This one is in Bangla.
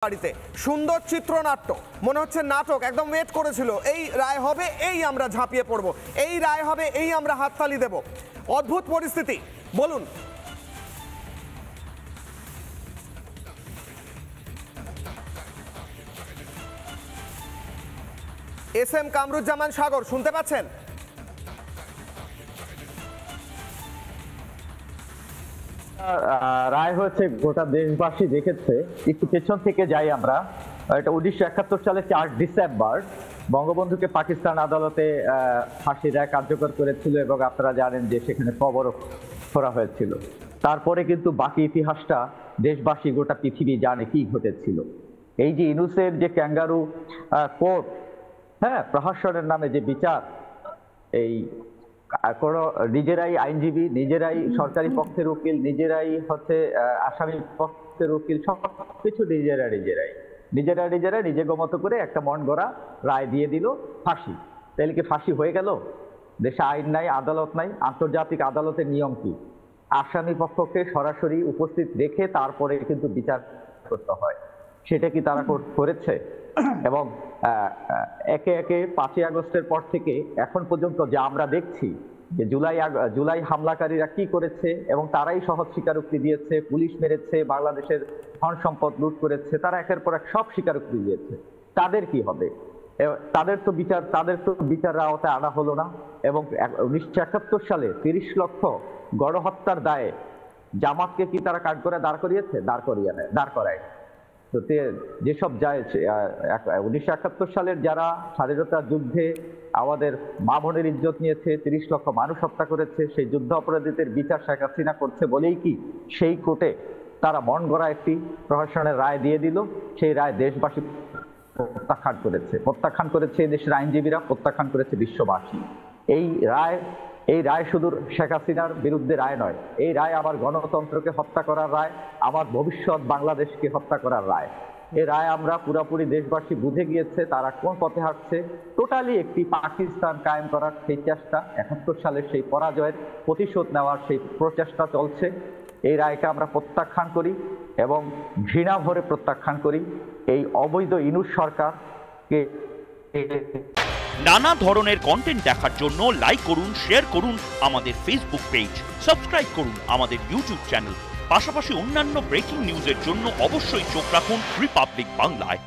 বাড়িতে সুন্দর চিত্রনাট্য মনে হচ্ছে নাটক একদম ওয়েট করেছিল এই রায় হবে এই আমরা ঝাঁপিয়ে পড়ব এই রায় হবে এই আমরা হাততালি দেব অদ্ভুত পরিস্থিতি বলুন এস এম কামরুজ্জামান সাগর শুনতে পাচ্ছেন রায় হয়েছে গোটা দেশবাসী দেখেছে একটু পেছন থেকে যাই আমরা এটা 1971 সালে 4 ডিসেম্বর বঙ্গবন্ধুকে পাকিস্তান আদালতে ফাঁসির রায় কার্যকর করেছিল এবং আপনারা জানেন যে সেখানে কবরও করা হয়েছিল তারপরে কিন্তু বাকি ইতিহাসটা দেশবাসী গোটা পৃথিবী জানে কি ঘটেছিল এই যে ইউনূসের যে ক্যাঙ্গারু কোর্ট প্রহসনের নামে যে বিচার এই নিজেরাই আইনজীবী নিজেরাই সরকারি পক্ষের উকিল নিজেরাই হচ্ছে আসামি পক্ষের উকিল সবকিছু নিজেরাই নিজের মতো করে একটা মন গড়া রায় দিয়ে দিল ফাঁসি তাহলে কি ফাঁসি হয়ে গেল দেশে আইন নাই আদালত নাই আন্তর্জাতিক আদালতের নিয়ম কি আসামি পক্ষকে সরাসরি উপস্থিত রেখে তারপরে কিন্তু বিচার করতে হয় সেটা কি তারা করেছে এবং একে একে 5ই আগস্টের পর থেকে এখন পর্যন্ত যে আমরা দেখছি যে জুলাই হামলাকারীরা কি করেছে এবং তারাই সহজ স্বীকারোক্তি দিয়েছে পুলিশ মেরেছে বাংলাদেশের ধন সম্পদ লুট করেছে তারা একের পর এক সব স্বীকারোক্তি দিয়েছে তাদের কি হবে তাদের তো বিচারের আওতায় আনা হলো না এবং 1971 সালে 30 লক্ষ গণহত্যার দায়ে জামাতকে কি তারা কাঠগড়ায় দাঁড় করায় তো যেসব যায় 1971 সালের যারা স্বাধীনতা যুদ্ধে আমাদের মা বোনের ইজ্জত নিয়েছে 30 লক্ষ মানুষ হত্যা করেছে সেই যুদ্ধ অপরাধীদের বিচার শেখ হাসিনা করছে বলেই কি সেই কোর্টে তারা মন গড়া একটি প্রহসনের রায় দিয়ে দিল সেই রায় দেশবাসী প্রত্যাখ্যান করেছে দেশের আইনজীবীরা প্রত্যাখ্যান করেছে বিশ্ববাসী এই রায় শুধু শেখ হাসিনার বিরুদ্ধে রায় নয় এই রায় আমার গণতন্ত্রকে হত্যা করার রায় আমার ভবিষ্যৎ বাংলাদেশকে হত্যা করার রায় এই রায় আমরা পুরোপুরি দেশবাসী বুঝে গিয়েছে তারা কোন পথে হাঁটছে টোটালি একটি পাকিস্তান কায়েম করার সেই চেষ্টা 71 সালের সেই পরাজয়ের প্রতিশোধ নেওয়ার সেই প্রচেষ্টা চলছে এই রায়কে আমরা প্রত্যাখ্যান করি এবং ঘৃণা ভরে প্রত্যাখ্যান করি এই অবৈধ ইউনূস সরকারকে নানা ধরনের কন্টেন্ট দেখার জন্য লাইক করুন শেয়ার করুন আমাদের ফেসবুক পেজ সাবস্ক্রাইব করুন আমাদের ইউটিউব চ্যানেল পাশাপাশি অন্যান্য ব্রেকিং নিউজের জন্য অবশ্যই চোখ রাখুন রিপাবলিক বাংলায়।